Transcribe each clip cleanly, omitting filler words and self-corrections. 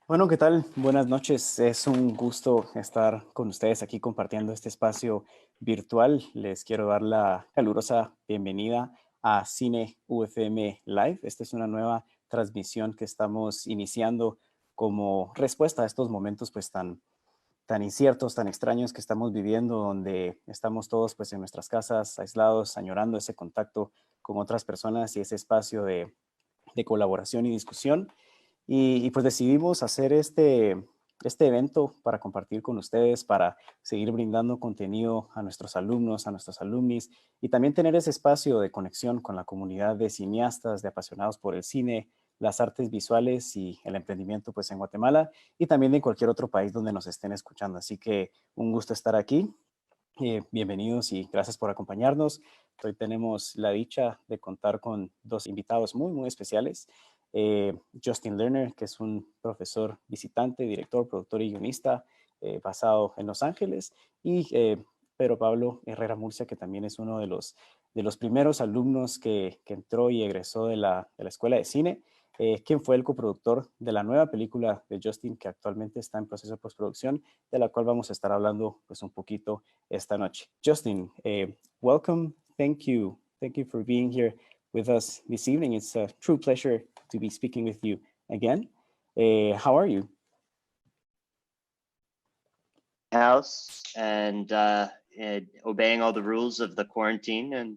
Bueno, ¿qué tal? Buenas noches. Es un gusto estar con ustedes aquí compartiendo este espacio virtual. Les quiero dar la calurosa bienvenida a Cine UFM Live. Esta es una nueva transmisión que estamos iniciando como respuesta a estos momentos pues tan inciertos, tan extraños que estamos viviendo, donde estamos todos pues en nuestras casas, aislados, añorando ese contacto con otras personas y ese espacio de colaboración y discusión. Pues decidimos hacer este evento para compartir con ustedes, para seguir brindando contenido a nuestros alumnos, a nuestros alumnis y también tener ese espacio de conexión con la comunidad de cineastas, de apasionados por el cine, las artes visuales y el emprendimiento pues en Guatemala y también en cualquier otro país donde nos estén escuchando. Así que un gusto estar aquí. Bienvenidos y gracias por acompañarnos. Hoy tenemos la dicha de contar con dos invitados muy especiales. Justin Lerner, que es un profesor visitante, director, productor y guionista basado en Los Ángeles, y Pedro Pablo Herrera Murcia, que también es uno de los primeros alumnos que entró y egresó de la Escuela de Cine, quien fue el coproductor de la nueva película de Justin, que actualmente está en proceso de postproducción, de la cual vamos a estar hablando pues un poquito esta noche. Justin, welcome. Thank you. Thank you for being here with us this evening. It's a true pleasure to be speaking with you again. How are you? House and obeying all the rules of the quarantine and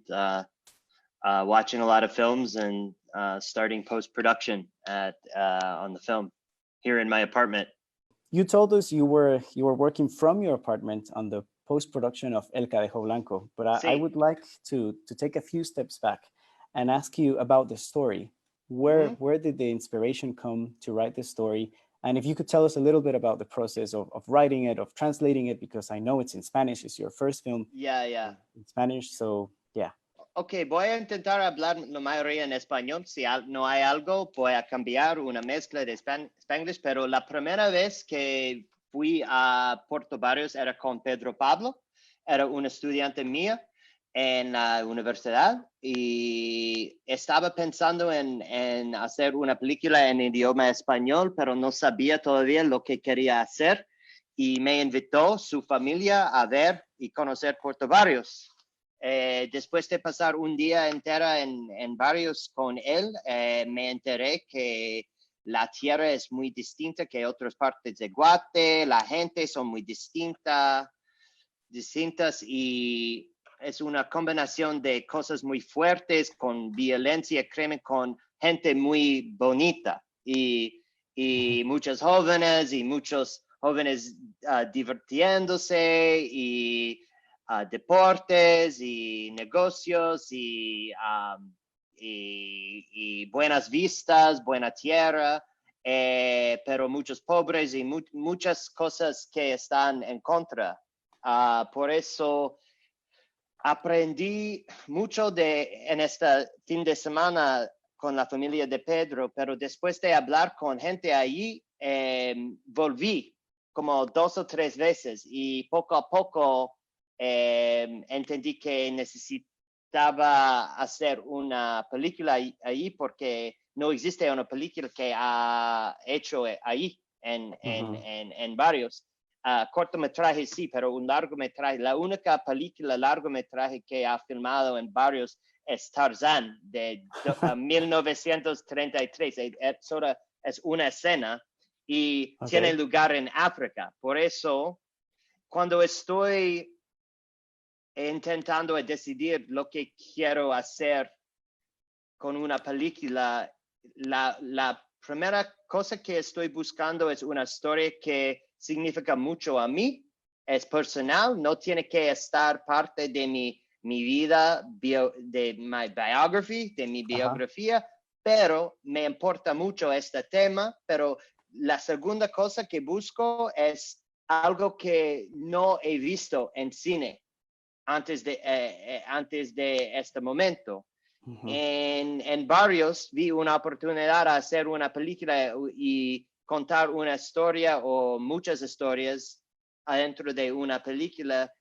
watching a lot of films and starting post-production on the film here in my apartment. You told us you were working from your apartment on the post-production of El Cadejo Blanco, but I Sí. would like to take a few steps back and ask you about the story. Where did the inspiration come to write this story? And if you could tell us a little bit about the process of writing it, of translating it, because I know it's in Spanish, it's your first film Yeah. in Spanish, so yeah. Ok, voy a intentar hablar la mayoría en español. Si no hay algo, voy a cambiar una mezcla de Spanglish, pero la primera vez que fui a Puerto Barrios era con Pedro Pablo, era un estudiante mío en la universidad y estaba pensando en hacer una película en idioma español, pero no sabía todavía lo que quería hacer y me invitó su familia a ver y conocer Puerto Barrios. Después de pasar un día entero en Barrios con él, me enteré que la tierra es muy distinta que otras partes de Guate, la gente son muy distintas y es una combinación de cosas muy fuertes con violencia, crimen, con gente muy bonita y muchos jóvenes divirtiéndose y deportes y negocios y buenas vistas, buena tierra, pero muchos pobres y muchas cosas que están en contra. Por eso aprendí mucho en este fin de semana con la familia de Pedro, pero después de hablar con gente allí, volví como 2 o 3 veces y poco a poco entendí que necesitaba hacer una película ahí porque no existe una película que ha hecho ahí en Barrios. Cortometraje sí, pero un largometraje. La única película largometraje que ha filmado en Barrios es Tarzán de 1933. Es una escena y tiene lugar en África. Por eso, cuando estoy intentando decidir lo que quiero hacer con una película, la primera cosa que estoy buscando es una historia que significa mucho a mí, es personal, no tiene que estar parte de mi vida, de mi biografía, pero me importa mucho este tema, pero la segunda cosa que busco es algo que no he visto en cine antes de este momento. En Barrios vi una oportunidad de hacer una película y contar una historia o muchas historias adentro de una película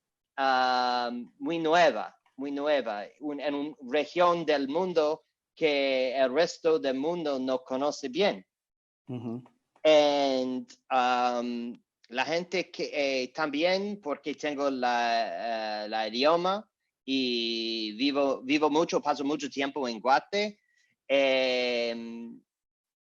muy nueva, en una región del mundo que el resto del mundo no conoce bien. And la gente que también, porque tengo la idioma y vivo mucho, paso mucho tiempo en Guate,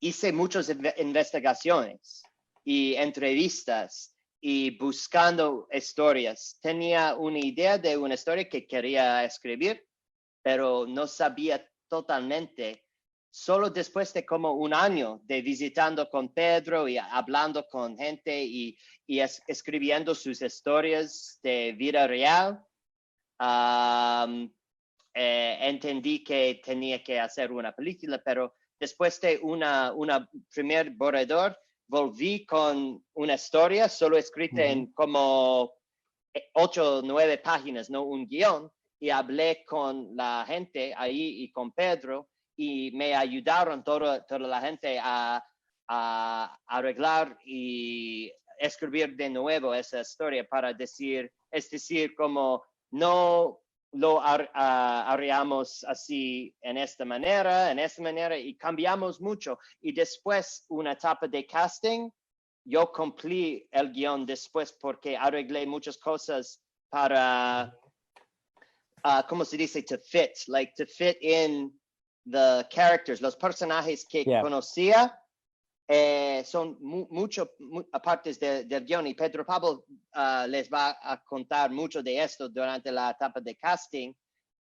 hice muchas investigaciones y entrevistas y buscando historias. Tenía una idea de una historia que quería escribir, pero no sabía totalmente. Solo después de como un año de visitando con Pedro y hablando con gente y escribiendo sus historias de vida real, entendí que tenía que hacer una película, pero después de una primer borrador, volví con una historia solo escrita en como 8 o 9 páginas, no un guión, y hablé con la gente ahí y con Pedro, y me ayudaron toda la gente a arreglar y escribir de nuevo esa historia para decir, es decir, como no lo haríamos así en esta manera, y cambiamos mucho. Y después, una etapa de casting, yo cumplí el guión después porque arreglé muchas cosas para, ¿cómo se dice? To fit in the characters, los personajes que conocía. Son mucho partes del guión, y Pedro Pablo les va a contar mucho de esto durante la etapa de casting,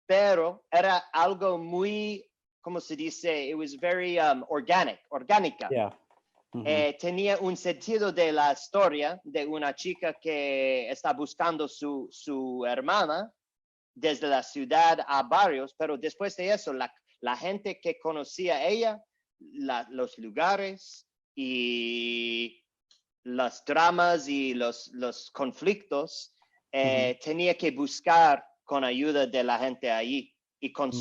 pero era algo muy, ¿cómo se dice? It was very orgánica. Yeah. Tenía un sentido de la historia de una chica que está buscando su hermana desde la ciudad a barrios, pero después de eso, la gente que conocía a ella, los lugares y las dramas y los conflictos, tenía que buscar con ayuda de la gente ahí y con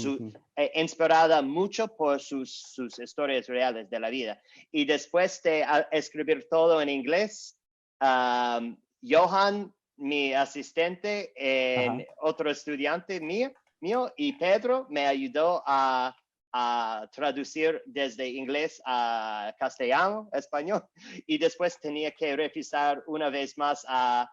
inspirada mucho por sus historias reales de la vida. Y después de escribir todo en inglés, Johan, mi asistente, otro estudiante mío, y Pedro me ayudó a traducir desde inglés a castellano, español, y después tenía que revisar una vez más a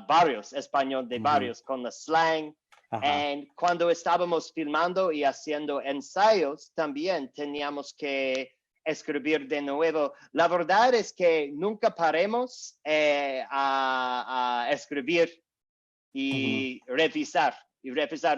barrios, español de barrios, con la slang. Y cuando estábamos filmando y haciendo ensayos, también teníamos que escribir de nuevo. La verdad es que nunca paremos a escribir y revisar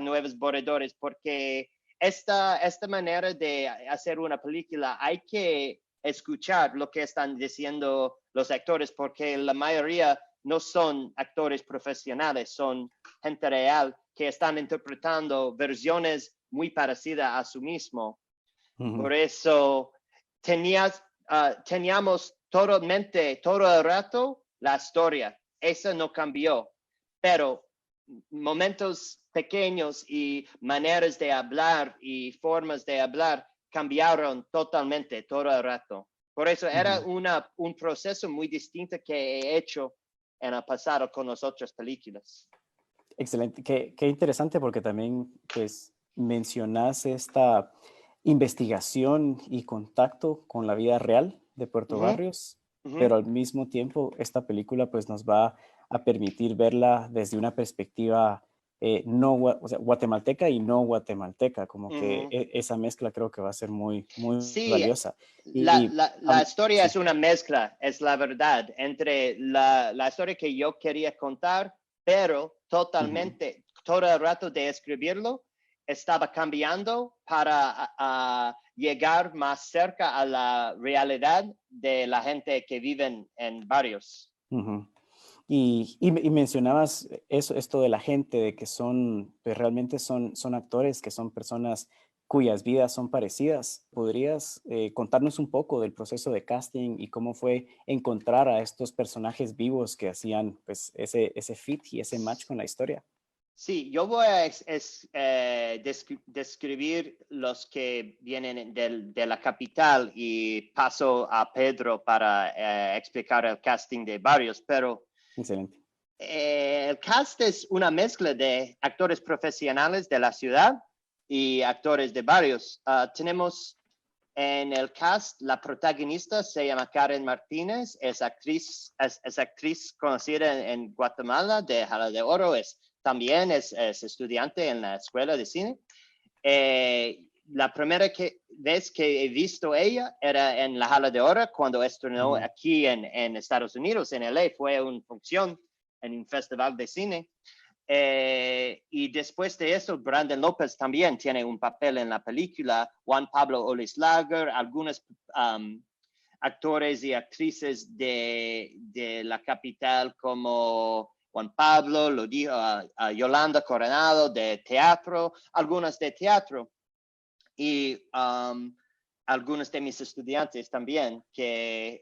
nuevos borradores, porque esta manera de hacer una película hay que escuchar lo que están diciendo los actores, porque la mayoría no son actores profesionales, son gente real que están interpretando versiones muy parecidas a su mismo. Por eso teníamos todo el rato la historia. Esa no cambió, pero momentos pequeños y maneras de hablar y formas de hablar cambiaron totalmente todo el rato. Por eso era un proceso muy distinto que he hecho en el pasado con las otras películas. Excelente, qué interesante, porque también pues mencionas esta investigación y contacto con la vida real de Puerto Barrios, pero al mismo tiempo esta película pues nos va a permitir verla desde una perspectiva guatemalteca y no guatemalteca, como que esa mezcla creo que va a ser muy valiosa. La historia es una mezcla, es la verdad, entre la historia que yo quería contar, pero totalmente, todo el rato de escribirlo, estaba cambiando para llegar más cerca a la realidad de la gente que vive en barrios. Y mencionabas esto de la gente, de que pues realmente son actores, que son personas cuyas vidas son parecidas. ¿Podrías contarnos un poco del proceso de casting y cómo fue encontrar a estos personajes vivos que hacían pues, ese fit y ese match con la historia? Sí, yo voy a describir los que vienen de la capital y paso a Pedro para explicar el casting de varios, pero excelente. El cast es una mezcla de actores profesionales de la ciudad y actores de barrios. Tenemos En el cast, la protagonista se llama Karen Martínez, es actriz conocida en Guatemala de Jala de Oro, también es estudiante en la escuela de cine. La primera vez que he visto ella era en la Jala de Oro, cuando estrenó aquí en Estados Unidos, en LA, fue una función en un festival de cine. Y después de eso, Brandon López también tiene un papel en la película, Juan Pablo Olislager, algunos actores y actrices de la capital como Juan Pablo, lo dijo, Yolanda Coronado de teatro, algunas de teatro, y algunos de mis estudiantes también que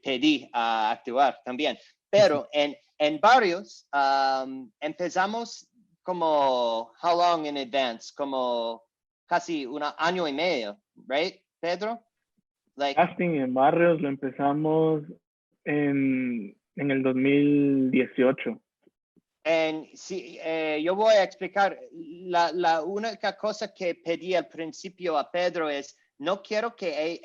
pedí a actuar también. Pero en varios empezamos como, how long in advance? Como casi un año y medio, right, Pedro? Casting en Barrios lo empezamos en el 2018. Sí, yo voy a explicar, la única cosa que pedí al principio a Pedro es, no quiero que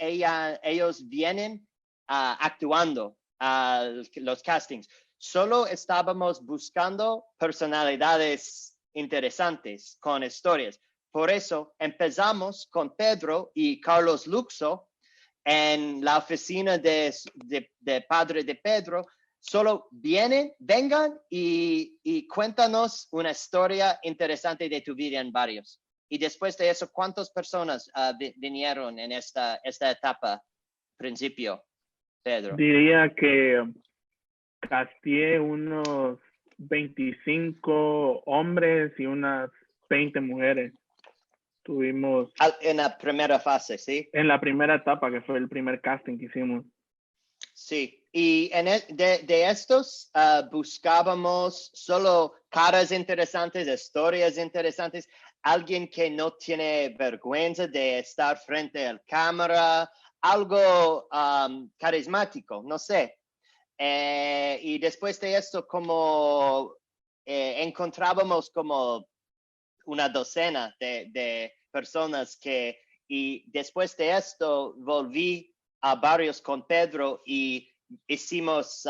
ellos vienen actuando a los castings, solo estábamos buscando personalidades interesantes con historias. Por eso empezamos con Pedro y Carlos Luxo en la oficina de padre de Pedro. Solo vengan y cuéntanos una historia interesante de tu vida en Barrios. Y después de eso, ¿cuántas personas vinieron en esta etapa, principio, Pedro? Diría que casteé unos 25 hombres y unas 20 mujeres. Tuvimos... En la primera fase, ¿sí? En la primera etapa, que fue el primer casting que hicimos. Sí, y de estos buscábamos solo caras interesantes, historias interesantes, alguien que no tiene vergüenza de estar frente a la cámara, algo carismático, no sé. Y después de esto, como encontrábamos como una docena de personas y después de esto volví a Barrios con Pedro y hicimos,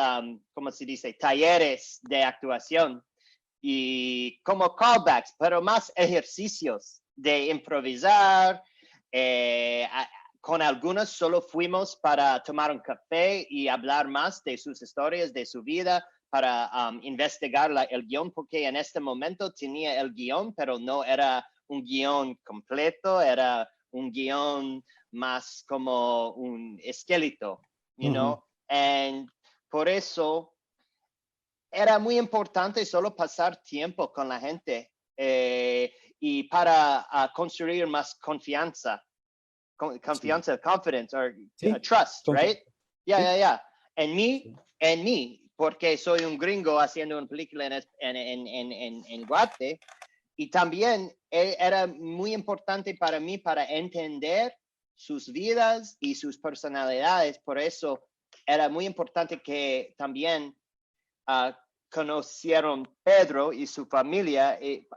¿cómo se dice?, talleres de actuación y como callbacks, pero más ejercicios de improvisar. Con algunos solo fuimos para tomar un café y hablar más de sus historias, de su vida, para investigar el guión, porque en este momento tenía el guión, pero no era un guión completo, era un guión más como un esqueleto, you know, and por eso era muy importante solo pasar tiempo con la gente y para construir más confianza, confidence, or trust, right? Yeah. En mí, porque soy un gringo haciendo una película en Guate, y también era muy importante para mí para entender sus vidas y sus personalidades. Por eso era muy importante que también conocieron Pedro y su familia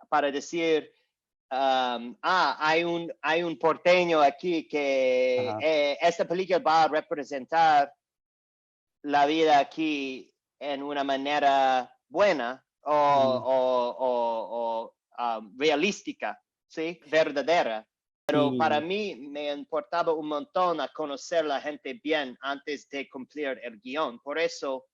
para decir, hay un porteño aquí que esta película va a representar la vida aquí en una manera buena o realística, ¿sí? Verdadera. Pero para mí me importaba un montón a conocer a la gente bien antes de cumplir el guión. Por eso,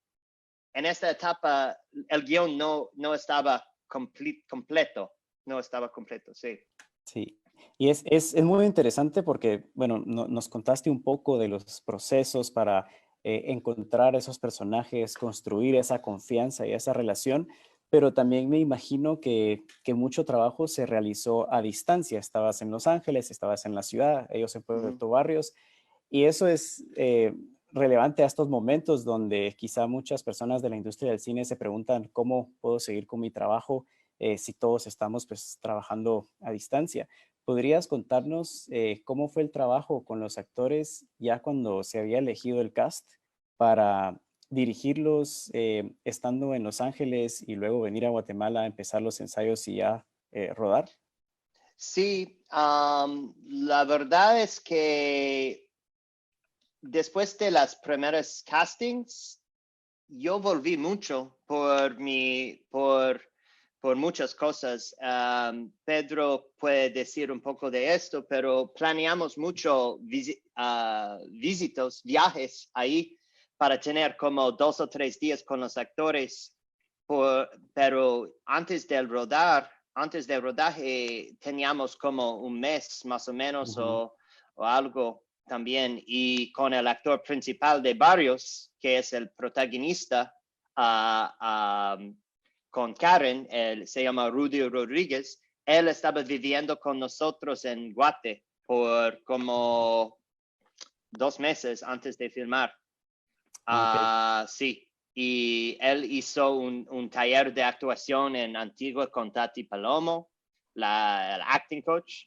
en esta etapa, el guión no estaba completo. No estaba completo, sí. Sí, y es muy interesante porque, bueno, nos contaste un poco de los procesos para encontrar esos personajes, construir esa confianza y esa relación, pero también me imagino que mucho trabajo se realizó a distancia. Estabas en Los Ángeles, estabas en la ciudad, ellos en Puerto Barrios, y eso es relevante a estos momentos donde quizá muchas personas de la industria del cine se preguntan cómo puedo seguir con mi trabajo si todos estamos pues trabajando a distancia. ¿Podrías contarnos cómo fue el trabajo con los actores ya cuando se había elegido el cast para dirigirlos estando en Los Ángeles y luego venir a Guatemala a empezar los ensayos y ya rodar? Sí, la verdad es que después de las primeras castings, yo volví mucho por muchas cosas. Pedro puede decir un poco de esto, pero planeamos mucho viajes ahí para tener como 2 o 3 días con los actores. Pero antes del rodaje teníamos como un mes más o menos o algo también, y con el actor principal de Barrios, que es el protagonista, con Karen, se llama Rudy Rodríguez. Él estaba viviendo con nosotros en Guate por como 2 meses antes de filmar. Sí, y él hizo un taller de actuación en Antigua con Tati Palomo, el acting coach.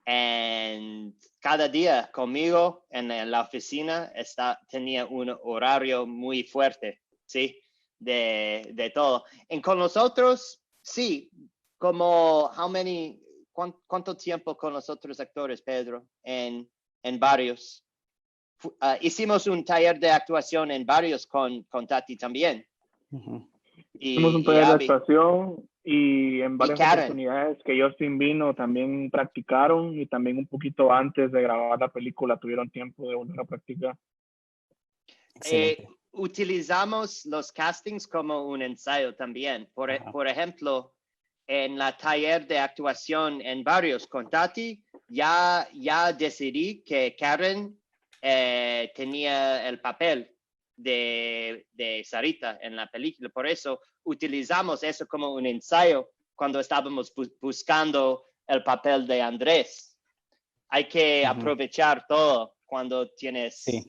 Y cada día conmigo en la oficina tenía un horario muy fuerte, ¿sí? De todo. Y con los otros, sí, como, ¿cuánto tiempo con los otros actores, Pedro? En varios. Hicimos un taller de actuación en varios con Tati también. Hicimos un Y taller de Abby. actuación y en varias Karen. oportunidades que Justin vino también practicaron, y también un poquito antes de grabar la película tuvieron tiempo de volver a practicar. Utilizamos los castings como un ensayo también. Por ejemplo, en la taller de actuación en varios con Tati, ya decidí que Karen tenía el papel de Sarita en la película. Por eso utilizamos eso como un ensayo cuando estábamos buscando el papel de Andrés. Hay que aprovechar todo cuando tienes... Sí.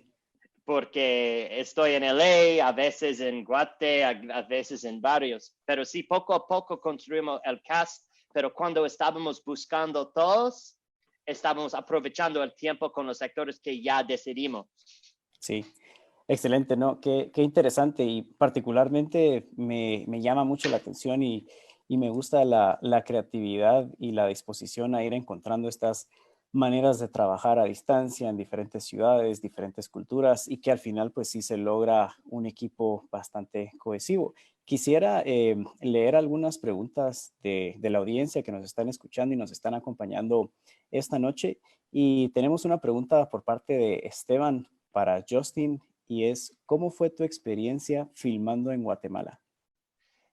Porque estoy en LA, a veces en Guate, a veces en varios. Pero sí, poco a poco construimos el cast, pero cuando estábamos buscando todos, estábamos aprovechando el tiempo con los actores que ya decidimos. Sí, excelente, ¿no? Qué interesante, y particularmente me llama mucho la atención y me gusta la creatividad y la disposición a ir encontrando estas maneras de trabajar a distancia en diferentes ciudades, diferentes culturas, y que al final pues sí se logra un equipo bastante cohesivo. Quisiera leer algunas preguntas de la audiencia que nos están escuchando y nos están acompañando esta noche, y tenemos una pregunta por parte de Esteban para Justin, y es: ¿cómo fue tu experiencia filmando en Guatemala?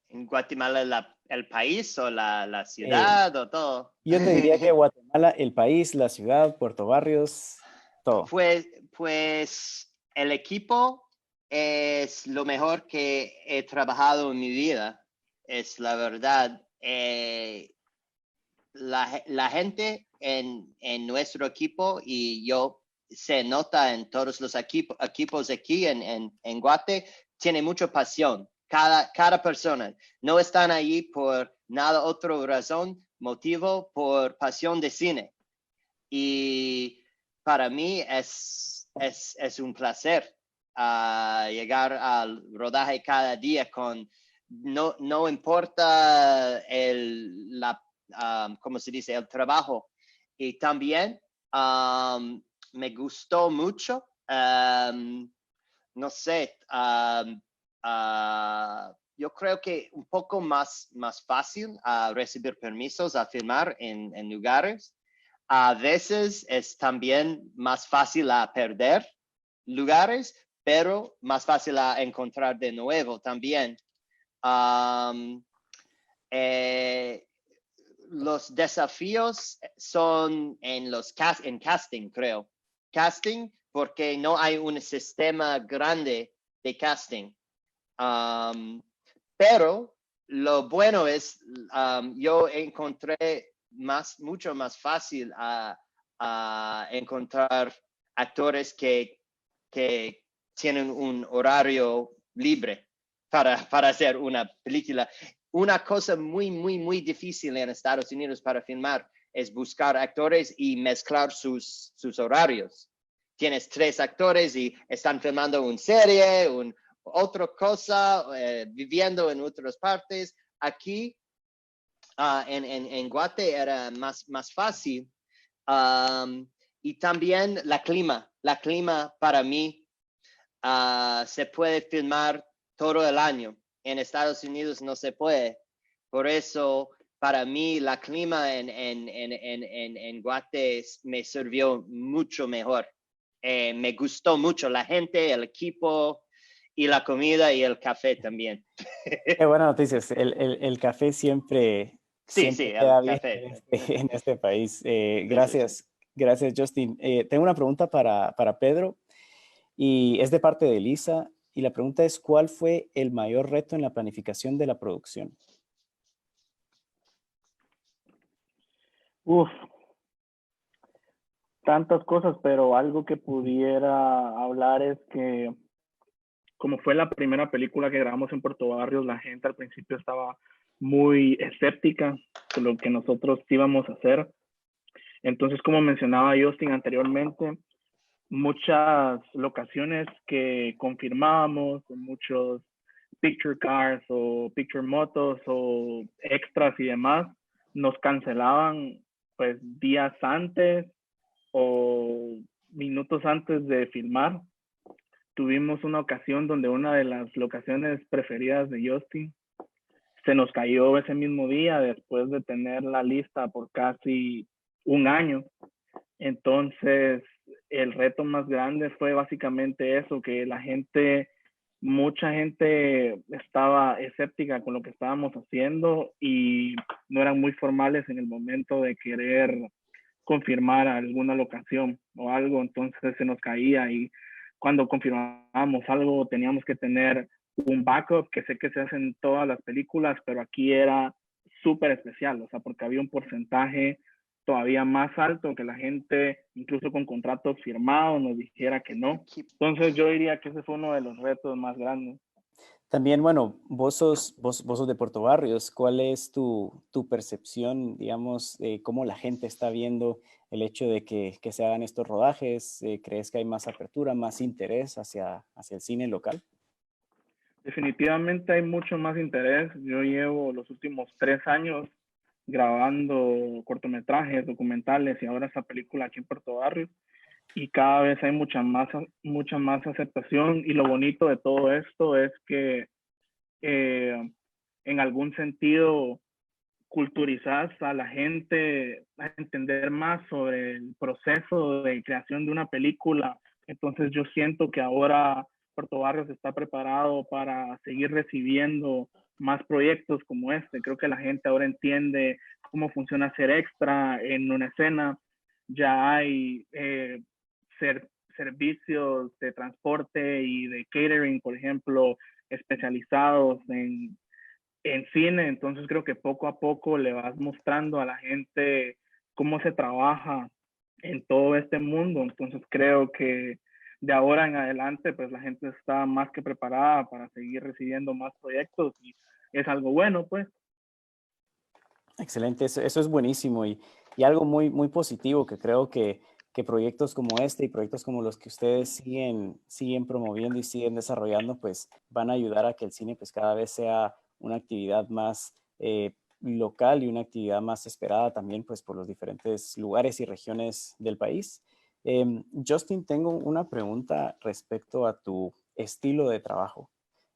¿En Guatemala el país o la ciudad o todo? Yo te diría que Guatemala, el país, la ciudad, Puerto Barrios, todo. Pues el equipo es lo mejor que he trabajado en mi vida, es la verdad. La gente en nuestro equipo, y yo se nota en todos los equipos aquí en Guate, tiene mucha pasión. Cada persona no están ahí por nada otra razón, motivo, por pasión de cine. Y para mí es un placer llegar al rodaje cada día no importa ¿cómo se dice? El trabajo. Y también me gustó mucho, no sé, yo creo que un poco más fácil recibir permisos a filmar en lugares. A veces es también más fácil a perder lugares, pero más fácil a encontrar de nuevo también. Los desafíos son en casting, creo. Casting, porque no hay un sistema grande de casting. Pero lo bueno es, yo encontré mucho más fácil a encontrar actores que tienen un horario libre para hacer una película. Una cosa muy difícil en Estados Unidos para filmar es buscar actores y mezclar sus horarios. Tienes 3 actores y están filmando una serie, otra cosa, viviendo en otras partes. Aquí en Guate era más fácil. Y también la clima para mí se puede filmar todo el año. En Estados Unidos no se puede. Por eso, para mí, la clima en Guate me sirvió mucho mejor. Me gustó mucho la gente, el equipo y la comida y el café también. Qué buenas noticias. El café siempre, Sí, siempre el queda bien café. en este país. Sí. Gracias, Justin. Tengo una pregunta para Pedro y es de parte de Elisa. Y la pregunta es, ¿cuál fue el mayor reto en la planificación de la producción? Uf, tantas cosas, pero algo que pudiera hablar es que como fue la primera película que grabamos en Puerto Barrios, la gente al principio estaba muy escéptica de lo que nosotros íbamos a hacer. Entonces, como mencionaba Justin anteriormente, muchas locaciones que confirmábamos, muchos picture cars o picture motos o extras y demás, nos cancelaban pues días antes o minutos antes de filmar. Tuvimos una ocasión donde una de las locaciones preferidas de Justin se nos cayó ese mismo día después de tenerla lista por casi un año. Entonces, el reto más grande fue básicamente eso, que mucha gente estaba escéptica con lo que estábamos haciendo y no eran muy formales en el momento de querer confirmar alguna locación o algo, entonces se nos caía y cuando confirmábamos algo teníamos que tener un backup, que sé que se hace en todas las películas, pero aquí era súper especial, o sea, porque había un porcentaje todavía más alto que la gente, incluso con contratos firmados, nos dijera que no. Entonces yo diría que ese fue uno de los retos más grandes. También, bueno, vos sos de Puerto Barrios. ¿Cuál es tu percepción, digamos, de cómo la gente está viendo el hecho de que se hagan estos rodajes? ¿Crees que hay más apertura, más interés hacia el cine local? Definitivamente hay mucho más interés. Yo llevo los últimos 3 años grabando cortometrajes, documentales y ahora esta película aquí en Puerto Barrio y cada vez hay mucha más aceptación y lo bonito de todo esto es que en algún sentido culturizas a la gente a entender más sobre el proceso de creación de una película. Entonces yo siento que ahora Puerto Barrios está preparado para seguir recibiendo más proyectos como este. Creo que la gente ahora entiende cómo funciona ser extra en una escena. Ya hay servicios de transporte y de catering, por ejemplo, especializados en cine, entonces creo que poco a poco le vas mostrando a la gente cómo se trabaja en todo este mundo, entonces creo que de ahora en adelante pues la gente está más que preparada para seguir recibiendo más proyectos y es algo bueno pues. Excelente, eso es buenísimo y algo muy positivo que creo que proyectos como este y proyectos como los que ustedes siguen promoviendo y siguen desarrollando, pues van a ayudar a que el cine pues cada vez sea una actividad más local y una actividad más esperada también pues por los diferentes lugares y regiones del país. Justin, tengo una pregunta respecto a tu estilo de trabajo.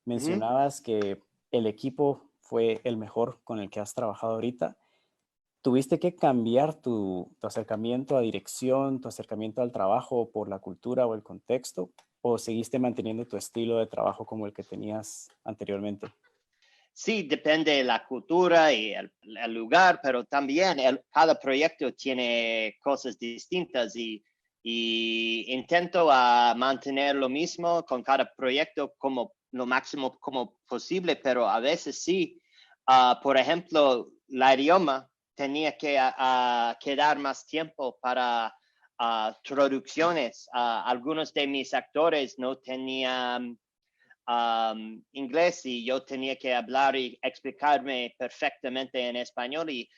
Mencionabas que el equipo fue el mejor con el que has trabajado ahorita. ¿Tuviste que cambiar tu acercamiento a dirección, tu acercamiento al trabajo por la cultura o el contexto? ¿O seguiste manteniendo tu estilo de trabajo como el que tenías anteriormente? Sí, depende de la cultura y el lugar, pero también cada proyecto tiene cosas distintas y intento mantener lo mismo con cada proyecto como lo máximo como posible, pero a veces sí. Por ejemplo, la idioma tenía que quedar más tiempo para traducciones. Algunos de mis actores no tenían inglés y yo tenía que hablar y explicarme perfectamente en español y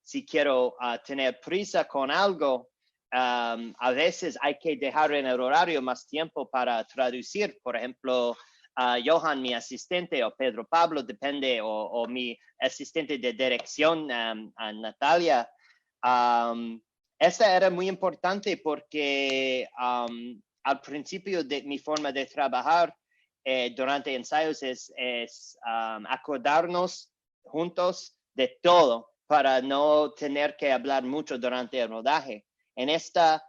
si quiero tener prisa con algo, a veces hay que dejar en el horario más tiempo para traducir. Por ejemplo, Johan, mi asistente, o Pedro Pablo, depende, o mi asistente de dirección, a Natalia. Esta era muy importante porque al principio de mi forma de trabajar durante ensayos es acordarnos juntos de todo para no tener que hablar mucho durante el rodaje. En esta,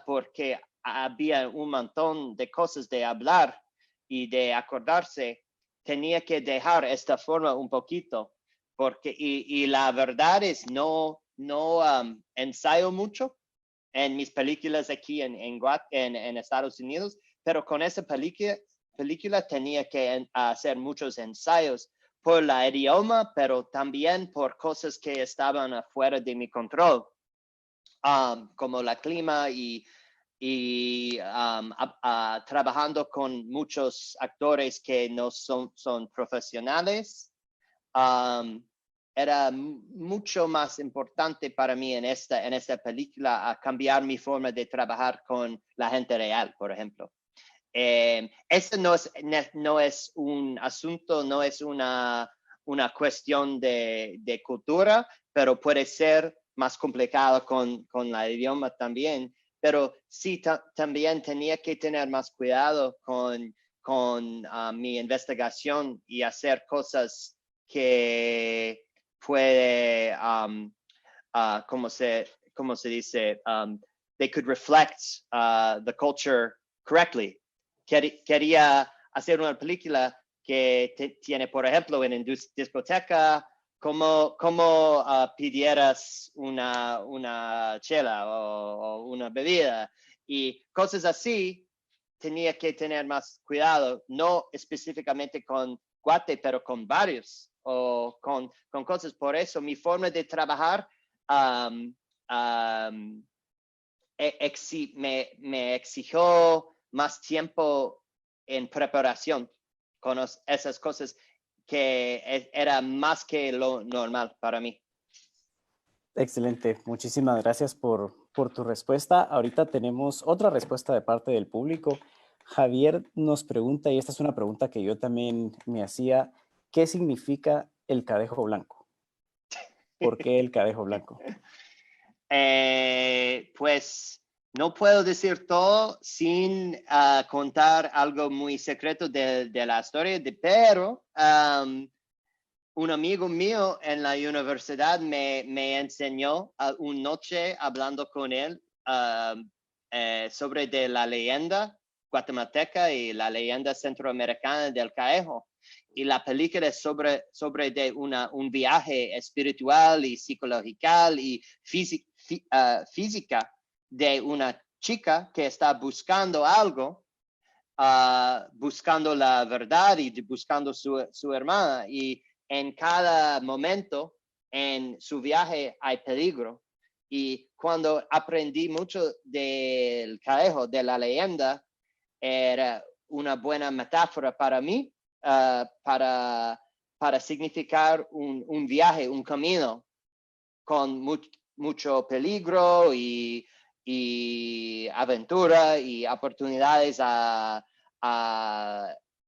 porque había un montón de cosas de hablar y de acordarse, tenía que dejar esta forma un poquito, porque, y la verdad es no ensayo mucho en mis películas aquí en Estados Unidos, pero con esa película tenía que hacer muchos ensayos por la idioma, pero también por cosas que estaban afuera de mi control, como la clima y trabajando con muchos actores que no son profesionales. Era mucho más importante para mí en esta película a cambiar mi forma de trabajar con la gente real, por ejemplo. Este no es un asunto, no es una cuestión de cultura, pero puede ser más complicado con la idioma también. Pero sí, también tenía que tener más cuidado con mi investigación y hacer cosas que puede, ¿cómo se dice? They could reflect the culture correctly. Quería hacer una película que tiene, por ejemplo, en discoteca, como pidieras una chela o una bebida y cosas así. Tenía que tener más cuidado, no específicamente con Guate, pero con varios o con cosas. Por eso mi forma de trabajar me exigió más tiempo en preparación con esas cosas que era más que lo normal para mí. Excelente, muchísimas gracias por tu respuesta. Ahorita tenemos otra respuesta de parte del público. Javier nos pregunta, y esta es una pregunta que yo también me hacía, ¿qué significa el cadejo blanco? ¿Por qué el cadejo blanco? Pues no puedo decir todo sin contar algo muy secreto de la historia, pero un amigo mío en la universidad me enseñó una noche hablando con él sobre de la leyenda guatemalteca y la leyenda centroamericana del cadejo. Y la película es sobre de un viaje espiritual y psicológico y física de una chica que está buscando algo, buscando la verdad y buscando su hermana. Y en cada momento en su viaje hay peligro. Y cuando aprendí mucho del cadejo, de la leyenda, era una buena metáfora para mí, para significar un viaje, un camino con mucho peligro y aventura y oportunidades a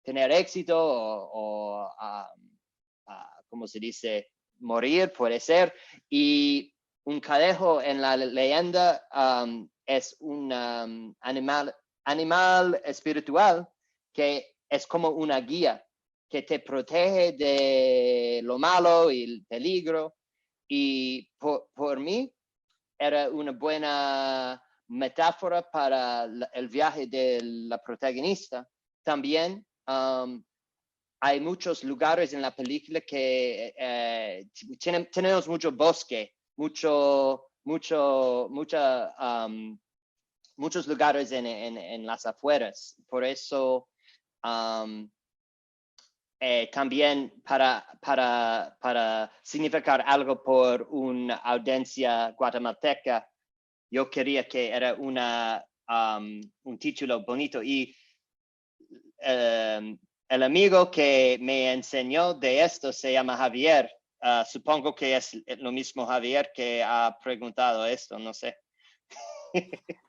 tener éxito o ¿cómo se dice? Morir, puede ser. Y un cadejo en la leyenda es un animal espiritual que es como una guía que te protege de lo malo y el peligro. Y por mí era una buena metáfora para el viaje de la protagonista. También hay muchos lugares en la película que tenemos mucho bosque, muchos lugares en las afueras. Por eso también para significar algo por una audiencia guatemalteca, yo quería que era un título bonito. Y el amigo que me enseñó de esto se llama Javier. Supongo que es lo mismo Javier que ha preguntado esto, no sé.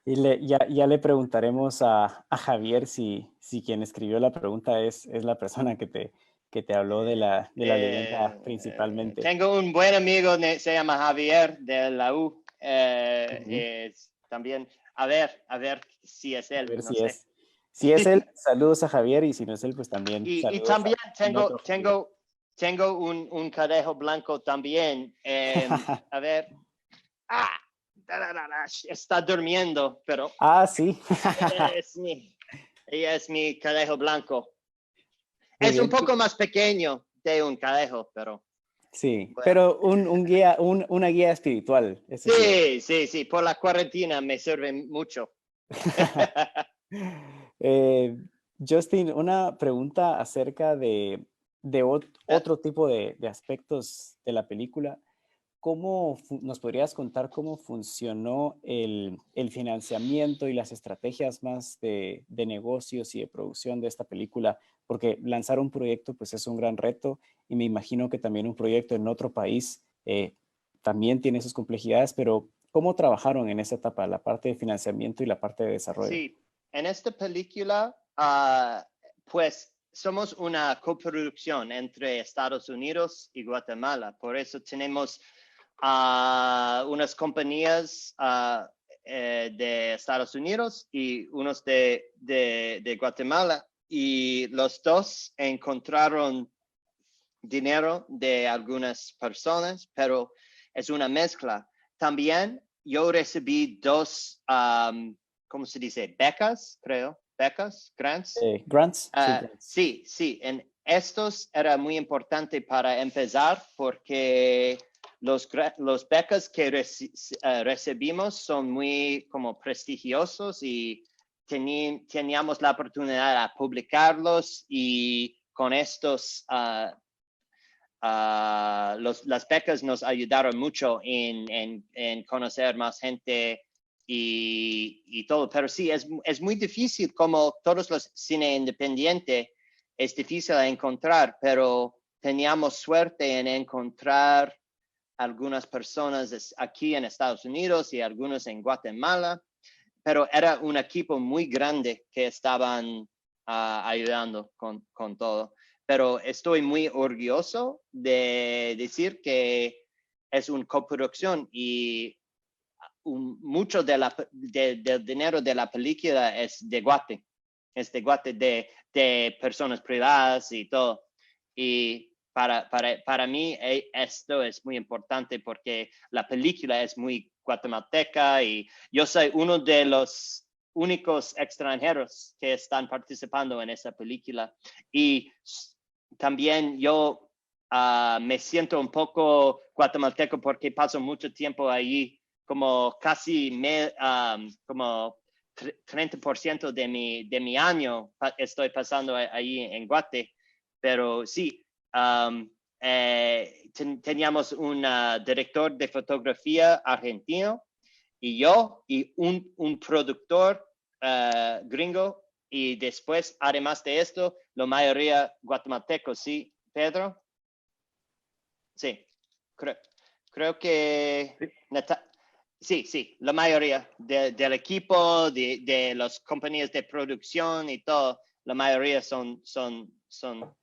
Y ya le preguntaremos a Javier si quien escribió la pregunta es la persona que te habló de la leyenda principalmente. Tengo un buen amigo, se llama Javier de la U. También, a ver si es A él, ver no si sé. es. Si es él, saludos a Javier, y si no es él, pues también Y saludos también al otro Javier. tengo un cadejo blanco también. A ver. Ah, está durmiendo, pero Ah, sí. ella es mi cadejo blanco. Muy Es un bien. poco más pequeño de un cadejo, pero Sí, bueno. pero un guía, una guía espiritual, ese sí es. Sí, por la cuarentena me sirve mucho. Eh, Justin, una pregunta acerca de otro tipo de aspectos de la película. ¿Nos podrías contar cómo funcionó el financiamiento y las estrategias más de negocios y de producción de esta película? Porque lanzar un proyecto pues es un gran reto, y me imagino que también un proyecto en otro país también tiene sus complejidades, pero ¿cómo trabajaron en esa etapa, la parte de financiamiento y la parte de desarrollo? Sí, en esta película, pues somos una coproducción entre Estados Unidos y Guatemala. Por eso tenemos unas compañías de Estados Unidos y unos de Guatemala. Y los dos encontraron dinero de algunas personas, pero es una mezcla. También yo recibí dos, ¿cómo se dice? Becas, creo. Becas, grants. Grants, sí, grants. Sí, en estos era muy importante para empezar porque los becas que recibimos son muy como prestigiosos y teníamos la oportunidad de publicarlos, y con estos las becas nos ayudaron mucho en conocer más gente y todo. Pero sí, es muy difícil, como todos los cine independiente, es difícil de encontrar, pero teníamos suerte en encontrar algunas personas aquí en Estados Unidos y algunos en Guatemala, pero era un equipo muy grande que estaban ayudando con todo. Pero estoy muy orgulloso de decir que es una coproducción, y mucho del dinero de la película es de Guate. Es de Guate, de personas privadas y todo. Y para mí esto es muy importante porque la película es muy guatemalteca y yo soy uno de los únicos extranjeros que están participando en esa película. Y también yo me siento un poco guatemalteco porque paso mucho tiempo allí, como casi como 30% de mi año estoy pasando ahí en Guate. Pero sí, teníamos un director de fotografía argentino y yo y un productor gringo, y después, además de esto, la mayoría guatemaltecos, ¿sí, Pedro? Sí, creo que sí, la mayoría del equipo, de las compañías de producción y todo, la mayoría son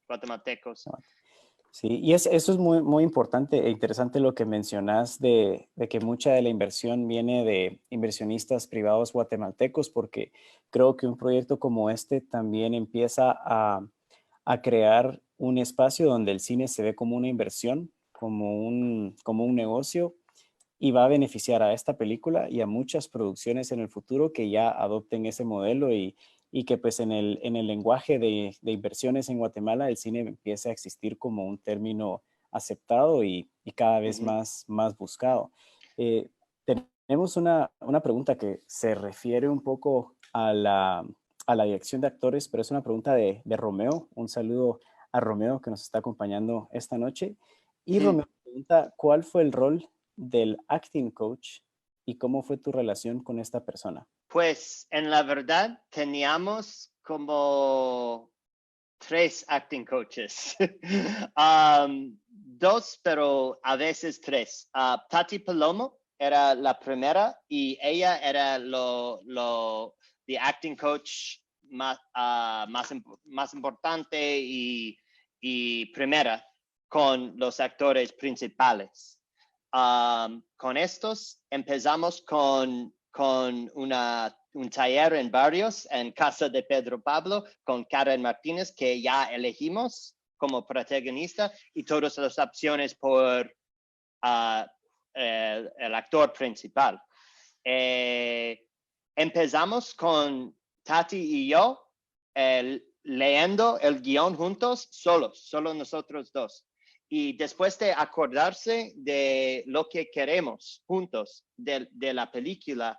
guatemaltecos. Sí, y eso es muy, muy importante e interesante lo que mencionas de que mucha de la inversión viene de inversionistas privados guatemaltecos, porque creo que un proyecto como este también empieza a crear un espacio donde el cine se ve como una inversión, como un negocio, y va a beneficiar a esta película y a muchas producciones en el futuro que ya adopten ese modelo, y que pues en el lenguaje de inversiones en Guatemala el cine empiece a existir como un término aceptado y cada vez más buscado. Eh, Tenemos una pregunta que se refiere un poco a la dirección de actores, pero es una pregunta de Romeo. Un saludo a Romeo, que nos está acompañando esta noche. Y Romeo pregunta, ¿cuál fue el rol del acting coach y cómo fue tu relación con esta persona? Pues en la verdad teníamos como 3 acting coaches. Dos, pero a veces 3. Tati Palomo era la primera y ella era the acting coach más importante y primera con los actores principales. Con estos empezamos con un taller en Barrios, en casa de Pedro Pablo, con Karen Martínez, que ya elegimos como protagonista, y todas las opciones por el actor principal. Empezamos con Tati y yo leyendo el guión juntos, solo nosotros dos. Y después de acordarse de lo que queremos juntos de la película,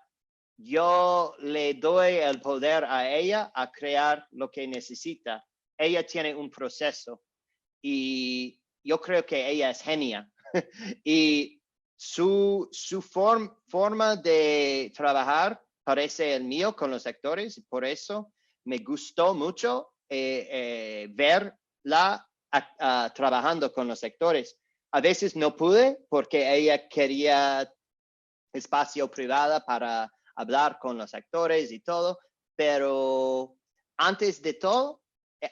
yo le doy el poder a ella a crear lo que necesita. Ella tiene un proceso y yo creo que ella es genia. Y su forma de trabajar parece el mío con los actores, por eso me gustó mucho verla trabajando con los actores. A veces no pude porque ella quería espacio privado para hablar con los actores y todo, pero antes de todo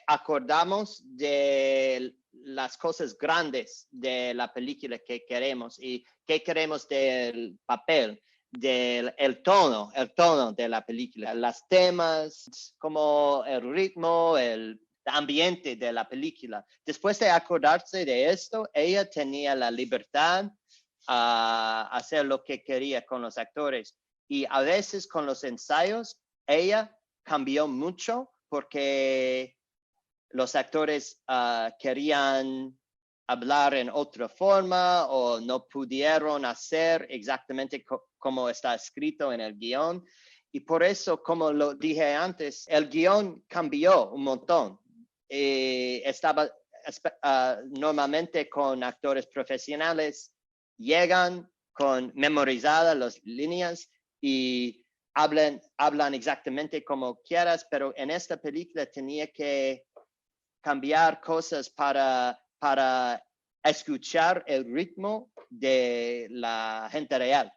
acordamos de las cosas grandes de la película que queremos y qué queremos del papel, del tono de la película, los temas, como el ritmo, el ambiente de la película. Después de acordarse de esto, ella tenía la libertad a hacer lo que quería con los actores. Y a veces con los ensayos, ella cambió mucho porque los actores querían hablar en otra forma o no pudieron hacer exactamente como está escrito en el guión. Y por eso, como lo dije antes, el guión cambió un montón. Estaba normalmente con actores profesionales, llegan con memorizadas las líneas y hablan exactamente como quieras, pero en esta película tenía que cambiar cosas para escuchar el ritmo de la gente real.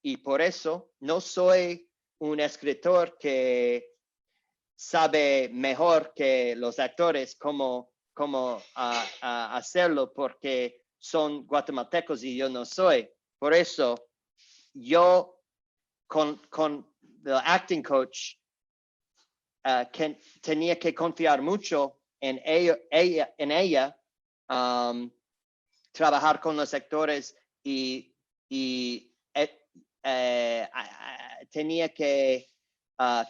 Y por eso no soy un escritor que sabe mejor que los actores cómo hacerlo, porque son guatemaltecos y yo no soy. Por eso yo con el acting coach tenía que confiar mucho en ella trabajar con los actores y tenía que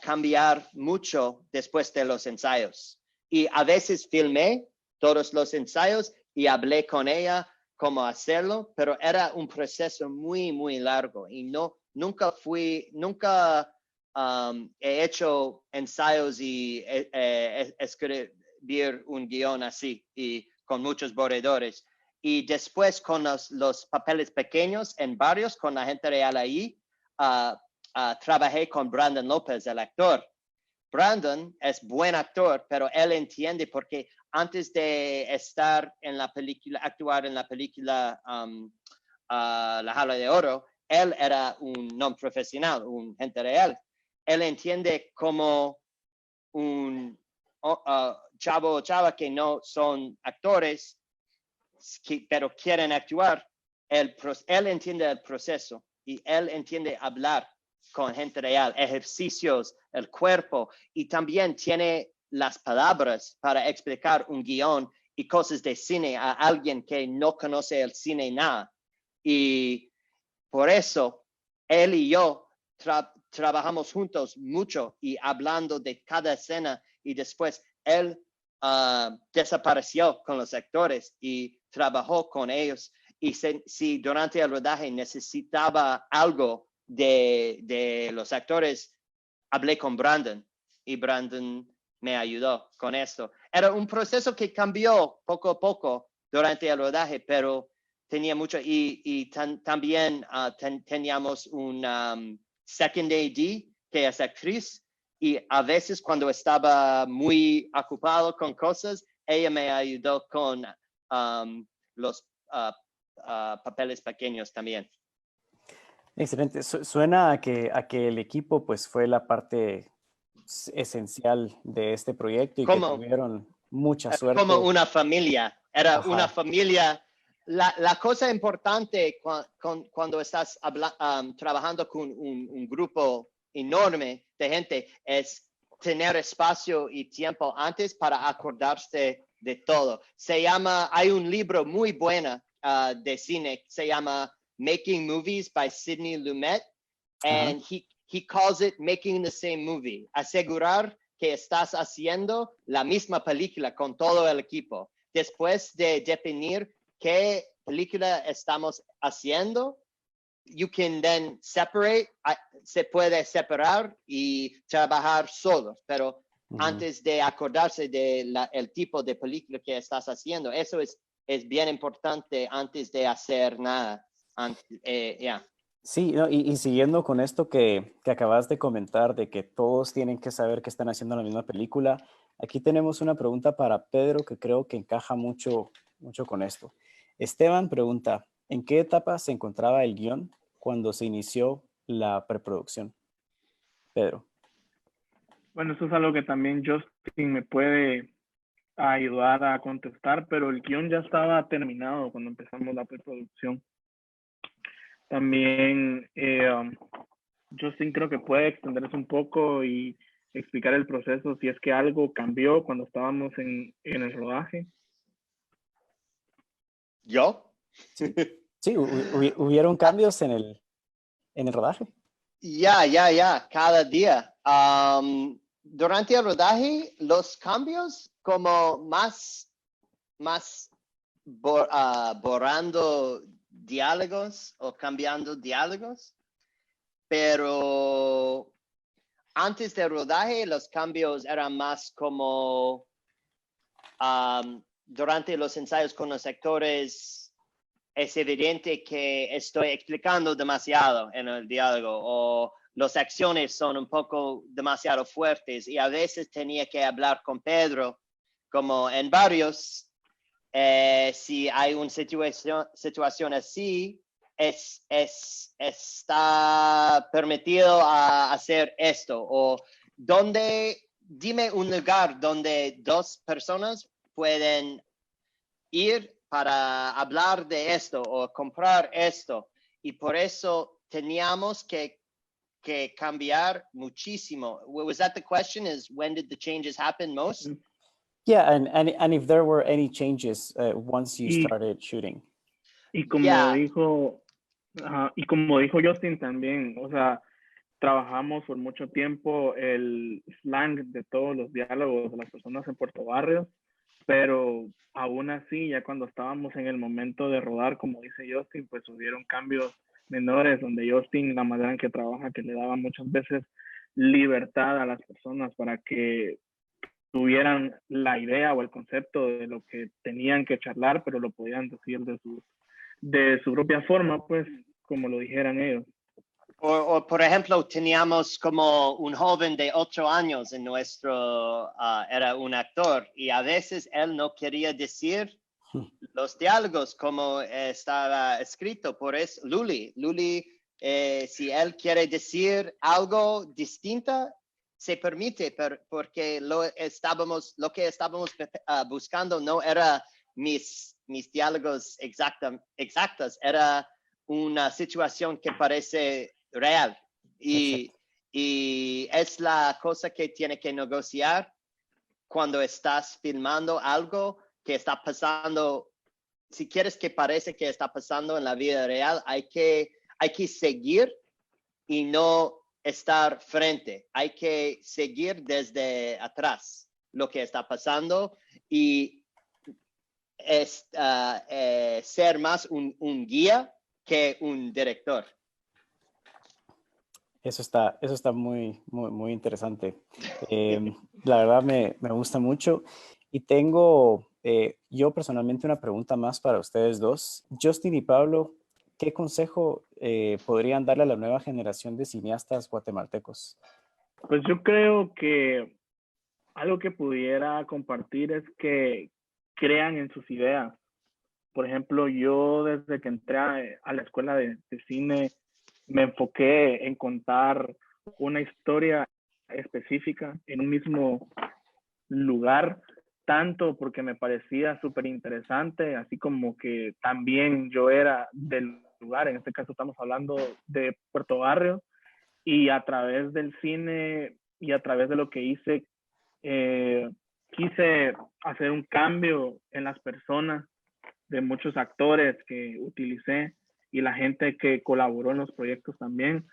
cambiar mucho después de los ensayos. Y a veces filmé todos los ensayos y hablé con ella cómo hacerlo, pero era un proceso muy, muy largo y nunca he hecho ensayos y escribir un guión así y con muchos borradores. Y después con los papeles pequeños en Barrios, con la gente real ahí, trabajé con Brandon López, el actor. Brandon es buen actor, pero él entiende porque antes de estar en la película, actuar en la película La Jaula de Oro, él era un no profesional, un gente real. Él entiende como un chavo o chava que no son actores, pero quieren actuar. Él entiende el proceso y él entiende hablar con gente real, ejercicios, el cuerpo, y también tiene las palabras para explicar un guión y cosas de cine a alguien que no conoce el cine nada. Y por eso él y yo trabajamos juntos mucho y hablando de cada escena, y después él desapareció con los actores y trabajó con ellos. Y si durante el rodaje necesitaba algo de los actores, hablé con Brandon y Brandon me ayudó con esto. Era un proceso que cambió poco a poco durante el rodaje, pero tenía mucho y también teníamos un second AD que es actriz, y a veces cuando estaba muy ocupado con cosas, ella me ayudó con los papeles pequeños también. Excelente. Suena a que el equipo pues fue la parte esencial de este proyecto y que Como, tuvieron mucha como suerte. una familia. Era una Ajá. familia. La cosa importante cuando estás trabajando con un grupo enorme de gente es tener espacio y tiempo antes para acordarse de todo. Hay un libro muy bueno de cine, se llama Making Movies by Sidney Lumet, Ajá. and he calls it Making the Same Movie. Asegurar que estás haciendo la misma película con todo el equipo. Después de definir qué película estamos haciendo, you can then separate, se puede separar y trabajar solos, pero Ujú. antes de acordarse de el tipo de película que estás haciendo, eso es bien importante antes de hacer nada. Yeah. Sí, no, y siguiendo con esto que acabas de comentar, de que todos tienen que saber que están haciendo la misma película, aquí tenemos una pregunta para Pedro que creo que encaja mucho, mucho con esto. Esteban pregunta, ¿en qué etapa se encontraba el guión cuando se inició la preproducción? Pedro. Bueno, eso es algo que también Justin me puede ayudar a contestar, pero el guión ya estaba terminado cuando empezamos la preproducción. También Justin creo que puede extenderse un poco y explicar el proceso si es que algo cambió cuando estábamos en el rodaje. ¿Yo? Sí, sí, hubieron cambios en el rodaje. Ya, cada día. Durante el rodaje, los cambios como más borrando diálogos o cambiando diálogos, pero antes del rodaje los cambios eran más como durante los ensayos con los actores es evidente que estoy explicando demasiado en el diálogo o las acciones son un poco demasiado fuertes y a veces tenía que hablar con Pedro, como en varios, si hay una situación así, está permitido hacer esto o dime un lugar donde dos personas pueden ir para hablar de esto o comprar esto. Y por eso teníamos que cambiar muchísimo. Was that the question? Is when did the changes happen most? Yeah, and if there were any changes once you Y, started shooting. y como Yeah. dijo, y como dijo Justin también, o sea, trabajamos por mucho tiempo el slang de todos los diálogos de las personas en Puerto Barrios, pero aún así, ya cuando estábamos en el momento de rodar, como dice Justin, pues hubieron cambios menores donde Justin, la manera en que trabaja, que le daba muchas veces libertad a las personas para que tuvieran la idea o el concepto de lo que tenían que charlar, pero lo podían decir de su propia forma, pues como lo dijeran ellos. O, por ejemplo, teníamos como un joven de 8 años en nuestro, era un actor, y a veces él no quería decir los diálogos como estaba escrito. Por eso, Luli, si él quiere decir algo distinto, se permite, porque lo que estábamos buscando no era mis diálogos exactos, era una situación que parece real. Exacto. Y es la cosa que tiene que negociar cuando estás filmando algo que está pasando. Si quieres que parece que está pasando en la vida real, hay que seguir y no estar frente. Hay que seguir desde atrás lo que está pasando y ser más un guía que un director. Eso está muy, muy, muy interesante. La verdad me gusta mucho. Y tengo yo personalmente una pregunta más para ustedes dos. Justin y Pablo, ¿qué consejo podrían darle a la nueva generación de cineastas guatemaltecos? Pues yo creo que algo que pudiera compartir es que crean en sus ideas. Por ejemplo, yo desde que entré a la escuela de cine me enfoqué en contar una historia específica en un mismo lugar, tanto porque me parecía súper interesante, así como que también yo era del lugar, en este caso estamos hablando de Puerto Barrio, y a través del cine y a través de lo que hice, quise hacer un cambio en las personas, de muchos actores que utilicé y la gente que colaboró en los proyectos también.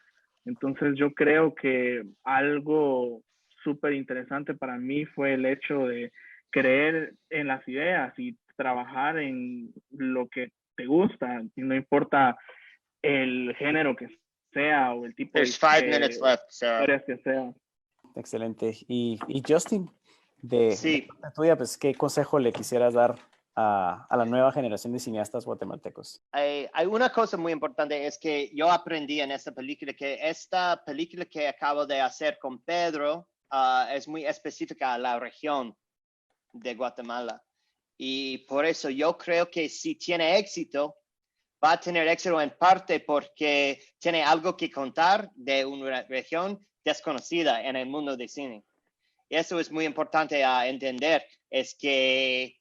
Entonces yo creo que algo súper interesante para mí fue el hecho de creer en las ideas y trabajar en lo que te gusta, y no importa el género que sea o el tipo There's 5 minutes left, Sarah. historias que sea. Excelente. Y Justin, de Sí. parte tuya, pues, ¿qué consejo le quisieras dar a la nueva generación de cineastas guatemaltecos? Hay una cosa muy importante, es que yo aprendí en esta película que acabo de hacer con Pedro es muy específica a la región de Guatemala. Y por eso yo creo que si tiene éxito, va a tener éxito en parte porque tiene algo que contar de una región desconocida en el mundo del cine. Y eso es muy importante a entender, es que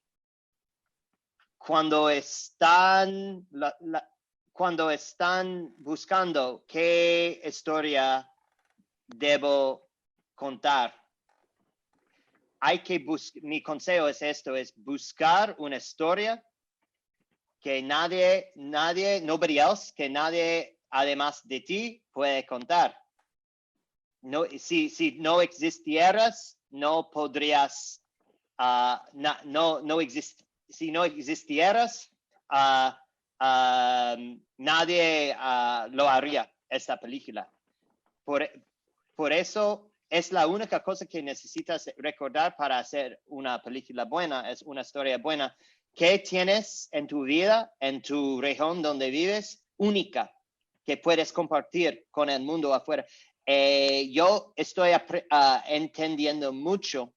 cuando están buscando qué historia debo contar, mi consejo es es buscar una historia que nobody else, que nadie además de ti puede contar. No, si no existieras, no podrías, si no existieras, nadie lo haría, esta película. Por eso es la única cosa que necesitas recordar para hacer una película buena, es una historia buena. ¿Qué tienes en tu vida, en tu región donde vives, única, que puedes compartir con el mundo afuera? Yo estoy entendiendo mucho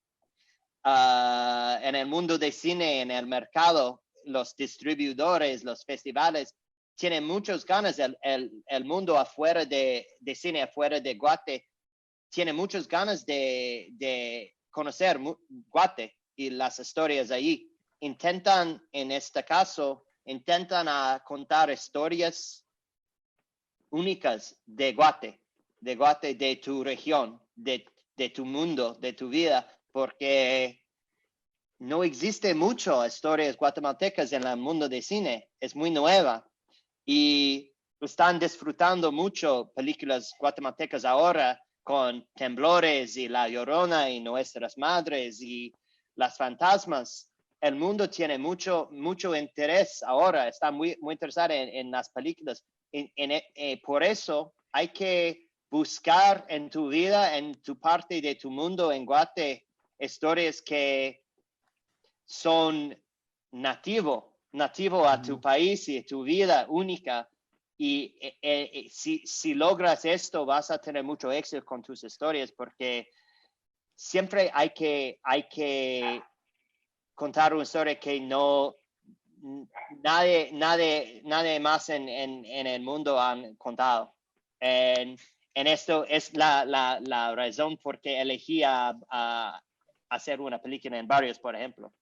en el mundo de cine, en el mercado, los distribuidores, los festivales, tienen muchas ganas, el mundo afuera de cine, afuera de Guate, tiene muchas ganas de conocer Guate y las historias ahí. En este caso, intentan contar historias únicas de Guate, de tu región, de tu mundo, de tu vida, porque no existe mucho historias guatemaltecas en el mundo de cine, es muy nueva y están disfrutando mucho películas guatemaltecas ahora con Temblores y La Llorona y Nuestras Madres y Las Fantasmas. El mundo tiene mucho interés ahora, está muy interesado en las películas. Por eso hay que buscar en tu vida, en tu parte de tu mundo en Guate, historias que son nativo a tu país y a tu vida única. Y si logras esto, vas a tener mucho éxito con tus historias, porque siempre hay que contar una historia que nadie más en el mundo han contado. En esto es la razón por que elegí a hacer una película en Barrios, por ejemplo.